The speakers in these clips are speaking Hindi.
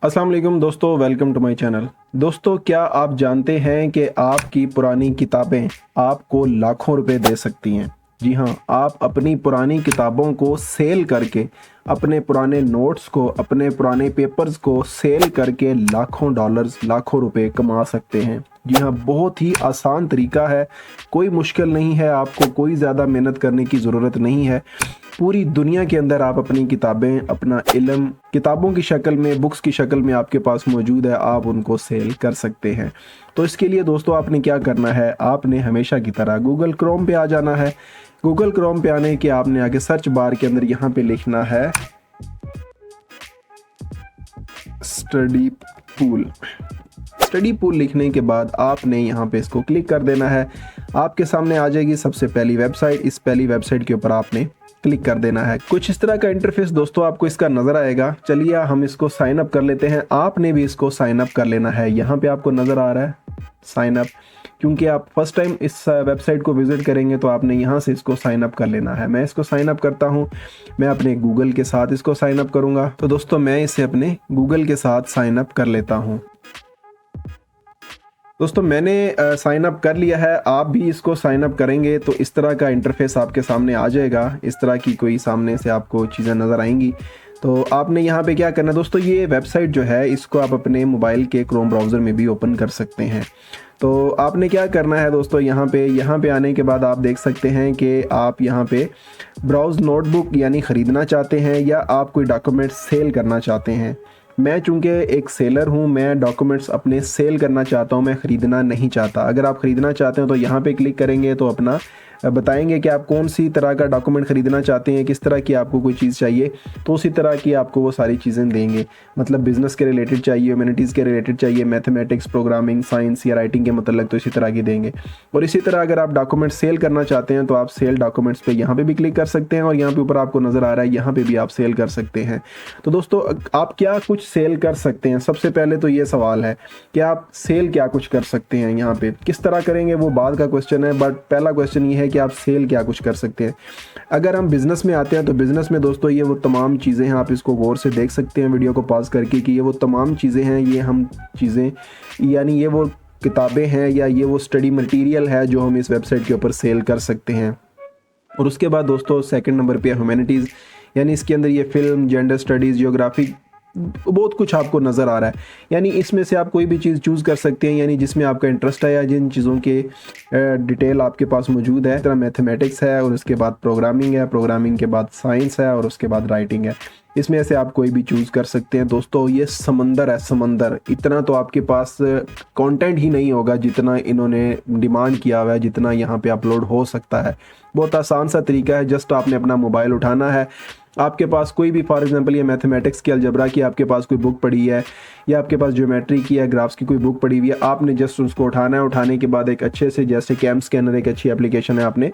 अस्सलाम वालेकुम दोस्तों, वेलकम टू माय चैनल। दोस्तों, क्या आप जानते हैं कि आपकी पुरानी किताबें आपको लाखों रुपए दे सकती हैं? जी हाँ, आप अपनी पुरानी किताबों को सेल करके, अपने पुराने नोट्स को, अपने पुराने पेपर्स को सेल करके लाखों डॉलर्स, लाखों रुपए कमा सकते हैं। जी हाँ, बहुत ही आसान तरीका है, कोई मुश्किल नहीं है, आपको कोई ज़्यादा मेहनत करने की ज़रूरत नहीं है। पूरी दुनिया के अंदर आप अपनी किताबें, अपना इल्म किताबों की शक्ल में, बुक्स की शक्ल में आपके पास मौजूद है, आप उनको सेल कर सकते हैं। तो इसके लिए दोस्तों आपने क्या करना है, आपने हमेशा की तरह गूगल क्रोम पे आ जाना है। गूगल क्रोम पे आने के आपने आगे सर्च बार के अंदर यहाँ पे लिखना है स्टडी पूल। स्टडी पूल लिखने के बाद आपने यहाँ पे इसको क्लिक कर देना है। आपके सामने आ जाएगी सबसे पहली वेबसाइट। इस पहली वेबसाइट के ऊपर आपने क्लिक कर देना है। कुछ इस तरह का इंटरफेस दोस्तों आपको इसका नजर आएगा। चलिए हम इसको साइन अप कर लेते हैं। आपने भी इसको साइन अप कर लेना है। यहाँ पे आपको नजर आ रहा है साइन अप, क्योंकि आप फर्स्ट टाइम इस वेबसाइट को विजिट करेंगे तो आपने यहाँ से इसको साइन अप कर लेना है। मैं इसको साइन अप करता हूँ। मैं अपने गूगल के साथ इसको साइन अप करूँगा। तो दोस्तों मैं इसे अपने गूगल के साथ साइन अप कर लेता हूँ। दोस्तों मैंने साइन अप कर लिया है। आप भी इसको साइन अप करेंगे तो इस तरह का इंटरफेस आपके सामने आ जाएगा। इस तरह की कोई सामने से आपको चीज़ें नज़र आएंगी। तो आपने यहाँ पे क्या करना है दोस्तों, ये वेबसाइट जो है इसको आप अपने मोबाइल के क्रोम ब्राउज़र में भी ओपन कर सकते हैं। तो आपने क्या करना है दोस्तों, यहाँ पे आने के बाद आप देख सकते हैं कि आप यहाँ पे ब्राउज़ नोटबुक यानी ख़रीदना चाहते हैं या आप कोई डॉक्यूमेंट सेल करना चाहते हैं। मैं चूंकि एक सेलर हूं, मैं डॉक्यूमेंट्स अपने सेल करना चाहता हूं, मैं ख़रीदना नहीं चाहता। अगर आप ख़रीदना चाहते हो तो यहाँ पे क्लिक करेंगे तो अपना बताएंगे कि आप कौन सी तरह का डॉक्यूमेंट ख़रीदना चाहते हैं, किस तरह की आपको कोई चीज़ चाहिए, तो उसी तरह की आपको वो सारी चीज़ें देंगे। मतलब बिज़नेस के रिलेटेड चाहिए, ह्यूमैनिटीज़ के रिलेटेड चाहिए, मैथमेटिक्स, प्रोग्रामिंग, साइंस या राइटिंग के मतलब, तो इसी तरह की देंगे। और इसी तरह अगर आप डॉक्यूमेंट सेल करना चाहते हैं तो आप सेल डॉक्यूमेंट्स पे यहाँ पे भी क्लिक कर सकते हैं और यहाँ पे ऊपर आपको नज़र आ रहा है, यहाँ पे भी आप सेल कर सकते हैं। तो दोस्तों आप क्या कुछ सेल कर सकते हैं, सबसे पहले तो ये सवाल है कि आप सेल क्या कुछ कर सकते हैं। यहाँ पे किस तरह करेंगे वो बाद का क्वेश्चन है, बट पहला क्वेश्चन ये है कि आप सेल क्या कुछ कर सकते हैं। अगर हम बिजनेस में आते हैं तो बिजनेस में दोस्तों ये वो तमाम चीज़ें हैं, आप इसको गौर से देख सकते हैं वीडियो को पॉज करके, कि ये वो तमाम चीज़ें हैं, ये हम चीज़ें यानी ये वो किताबें हैं या ये वो स्टडी मटेरियल है जो हम इस वेबसाइट के ऊपर सेल कर सकते हैं। और उसके बाद दोस्तों सेकंड नंबर पे ह्यूमैनिटीज़, यानी इसके अंदर ये फिल्म, जेंडर स्टडीज़, जियोग्राफी, बहुत कुछ आपको नज़र आ रहा है। यानी इसमें से आप कोई भी चीज़ चूज़ कर सकते हैं, यानी जिसमें आपका इंटरेस्ट है या जिन चीज़ों के डिटेल आपके पास मौजूद है। तरह मैथमेटिक्स है और उसके बाद प्रोग्रामिंग है, प्रोग्रामिंग के बाद साइंस है और उसके बाद राइटिंग है। इसमें से आप कोई भी चूज़ कर सकते हैं। दोस्तों ये समंदर है, समंदर। इतना तो आपके पास कंटेंट ही नहीं होगा जितना इन्होंने डिमांड किया हुआ है, जितना यहाँ पे अपलोड हो सकता है। बहुत आसान सा तरीका है, जस्ट आपने अपना मोबाइल उठाना है। आपके पास कोई भी, फॉर एग्जांपल ये मैथमेटिक्स की, अलजबरा की आपके पास कोई बुक पड़ी है या आपके पास ज्योमेट्री की या ग्राफ्स की कोई बुक पड़ी हुई है, आपने जस्ट उसको उठाना है। उठाने के बाद एक अच्छे से, जैसे कैम स्कैनर एक अच्छी एप्लीकेशन है, आपने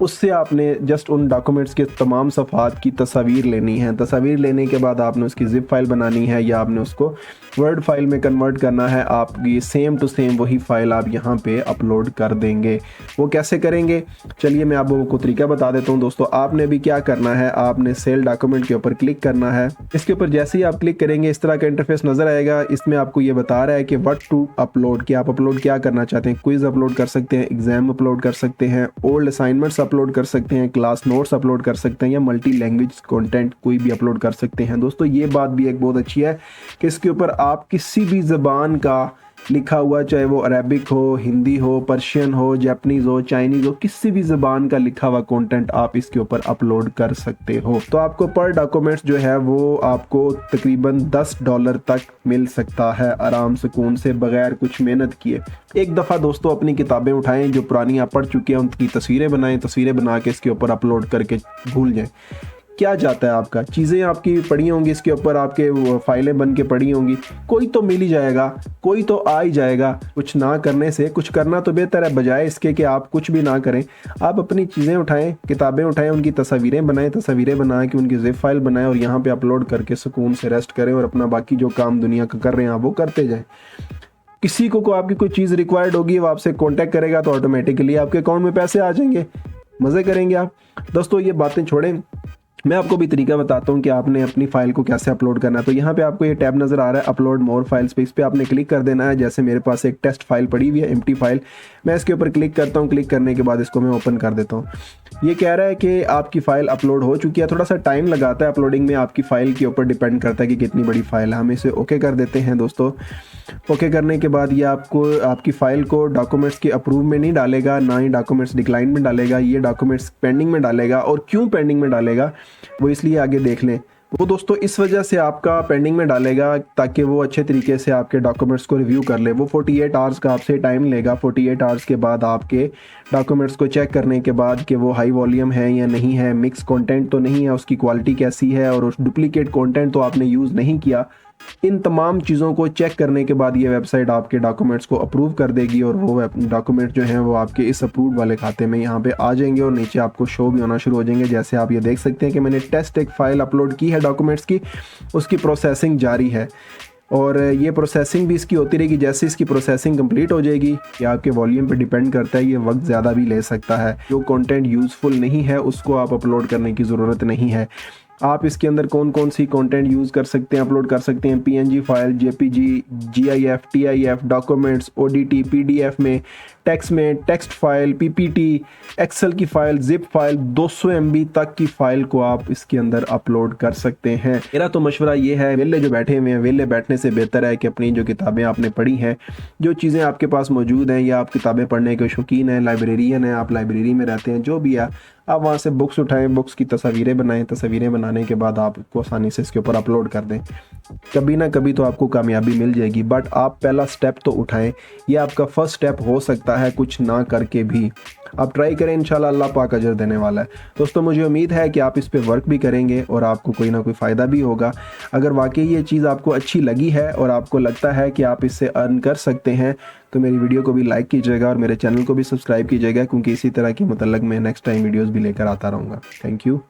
उससे आपने जस्ट उन डॉक्यूमेंट्स के तमाम सफ़ात की तस्वीर लेनी है। तस्वीर लेने के बाद आपने उसकी जिप फाइल बनानी है या आपने उसको वर्ड फाइल में कन्वर्ट करना है। आप ये सेम टू सेम वही फाइल आप यहाँ पे अपलोड कर देंगे। वो कैसे करेंगे, चलिए मैं आपको तरीका बता देता हूँ। दोस्तों आपने भी क्या करना है, आपने सेल डॉक्यूमेंट के ऊपर क्लिक करना है। इसके ऊपर जैसे ही आप क्लिक करेंगे इस तरह का इंटरफेस नजर आएगा। इसमें आपको ये बता रहा है कि व्हाट टू अपलोड, कि आप अपलोड क्या करना चाहते हैं। क्विज अपलोड कर सकते हैं, एग्जाम अपलोड कर सकते हैं, ओल्ड असाइनमेंट्स अपलोड कर सकते हैं, क्लास नोट्स अपलोड कर सकते हैं या मल्टी लैंग्वेज कंटेंट कोई भी अपलोड कर सकते हैं। दोस्तों ये बात भी एक बहुत अच्छी है कि इसके ऊपर आप किसी भी ज़बान का लिखा हुआ, चाहे वो अरेबिक हो, हिंदी हो, पर्शियन हो, जापानीज़ हो, चाइनीज़ हो, किसी भी ज़बान का लिखा हुआ कंटेंट आप इसके ऊपर अपलोड कर सकते हो। तो आपको पर डॉक्यूमेंट्स जो है वो आपको तकरीबन $10 तक मिल सकता है, आराम सुकून से, बगैर कुछ मेहनत किए। एक दफ़ा दोस्तों अपनी किताबें उठाएं, जो पुरानी आप पढ़ चुके हैं उनकी तस्वीरें बनाएं, तस्वीरें बना के इसके ऊपर अपलोड करके भूल जाएं। क्या जाता है आपका, चीज़ें आपकी पड़ी होंगी, इसके ऊपर आपके फाइलें बन के पड़ी होंगी, कोई तो मिल ही जाएगा, कोई तो आ ही जाएगा। कुछ ना करने से कुछ करना तो बेहतर है, बजाय इसके कि आप कुछ भी ना करें। आप अपनी चीज़ें उठाएं, किताबें उठाएं, उनकी तस्वीरें बनाएं, तस्वीरें बना के उनकी जिप फाइल बनाएं और यहाँ पे अपलोड करके सुकून से रेस्ट करें और अपना बाकी जो काम दुनिया का कर रहे हैं आप वो करते जाएं। किसी को आपकी कोई चीज़ रिक्वायर्ड होगी, वो आपसे कॉन्टैक्ट करेगा तो ऑटोमेटिकली आपके अकाउंट में पैसे आ जाएंगे, मज़े करेंगे आप। दोस्तों ये बातें छोड़ें, मैं आपको भी तरीका बताता हूँ कि आपने अपनी फ़ाइल को कैसे अपलोड करना है। तो यहाँ पे आपको ये टैब नज़र आ रहा है अपलोड मोर फाइल्स पे, इस पे आपने क्लिक कर देना है। जैसे मेरे पास एक टेस्ट फाइल पड़ी हुई है, एम्प्टी फाइल, मैं इसके ऊपर क्लिक करता हूँ। क्लिक करने के बाद इसको मैं ओपन कर देता हूँ। ये कह रहा है कि आपकी फ़ाइल अपलोड हो चुकी है। थोड़ा सा टाइम लगाता है अपलोडिंग में, आपकी फ़ाइल के ऊपर डिपेंड करता है कि कितनी बड़ी फ़ाइल है। हम इसे ओके कर देते हैं दोस्तों। ओके करने के बाद ये आपको आपकी फ़ाइल को डॉक्यूमेंट्स के अप्रूव में नहीं डालेगा, ना ही डॉक्यूमेंट्स डिक्लाइन में डालेगा, ये डॉक्यूमेंट्स पेंडिंग में डालेगा। और क्यों पेंडिंग में डालेगा वो इसलिए आगे देख लें। वो दोस्तों इस वजह से आपका पेंडिंग में डालेगा ताकि वो अच्छे तरीके से आपके डॉक्यूमेंट्स को रिव्यू कर ले। वो 48 आवर्स का आपसे टाइम लेगा। 48 आवर्स के बाद आपके डॉक्यूमेंट्स को चेक करने के बाद कि वो हाई वॉल्यूम है या नहीं है, मिक्स कंटेंट तो नहीं है, उसकी क्वालिटी कैसी है और उस डुप्लीकेट कंटेंट तो आपने यूज़ नहीं किया, इन तमाम चीज़ों को चेक करने के बाद ये वेबसाइट आपके डॉक्यूमेंट्स को अप्रूव कर देगी और वो डॉक्यूमेंट जो हैं वो आपके इस अप्रूव वाले खाते में यहाँ पे आ जाएंगे और नीचे आपको शो भी होना शुरू हो जाएंगे। जैसे आप ये देख सकते हैं कि मैंने टेस्ट एक फ़ाइल अपलोड की है डॉक्यूमेंट्स की, उसकी प्रोसेसिंग जारी है और ये प्रोसेसिंग भी इसकी होती रहेगी। जैसे इसकी प्रोसेसिंग कंप्लीट हो जाएगी, ये आपके वॉल्यूम पे डिपेंड करता है, ये वक्त ज़्यादा भी ले सकता है। जो कंटेंट यूज़फुल नहीं है उसको आप अपलोड करने की ज़रूरत नहीं है। आप इसके अंदर कौन कौन सी कंटेंट यूज़ कर सकते हैं, अपलोड कर सकते हैं, PNG file, JPG, GIF, TIF, documents, ODT, PDF में, टेक्स्ट में, टेक्स्ट फाइल, पीपीटी, एक्सेल की फ़ाइल, जिप फाइल, 200 MB तक की फ़ाइल को आप इसके अंदर अपलोड कर सकते हैं। मेरा तो मशवरा ये है, वेले जो बैठे हुए हैं, वेले बैठने से बेहतर है कि अपनी जो किताबें आपने पढ़ी हैं, जो चीज़ें आपके पास मौजूद हैं, या आप किताबें पढ़ने के शौकीन हैं, लाइब्रेरियन हैं, आप लाइब्रेरी में रहते हैं, जो भी है, आप वहाँ से बुक्स उठाएं, बुक्स की तस्वीरें बनाएं, तस्वीरें बनाने के बाद आप इसको आसानी से इसके ऊपर अपलोड कर दें। कभी ना कभी तो आपको कामयाबी मिल जाएगी, बट आप पहला स्टेप तो उठाएं। ये आपका फर्स्ट स्टेप हो सकता है कुछ ना करके भी। आप ट्राई करें, इंशाल्लाह अल्लाह पाक अजर देने वाला है। दोस्तों मुझे उम्मीद है कि आप इस पे वर्क भी करेंगे और आपको कोई ना कोई फ़ायदा भी होगा। अगर वाकई ये चीज़ आपको अच्छी लगी है और आपको लगता है कि आप इससे अर्न कर सकते हैं तो मेरी वीडियो को भी लाइक कीजिएगा और मेरे चैनल को भी सब्सक्राइब कीजिएगा, क्योंकि इसी तरह की मुतल्लक मैं नेक्स्ट टाइम वीडियोज़ भी लेकर आता रहूँगा। Thank you.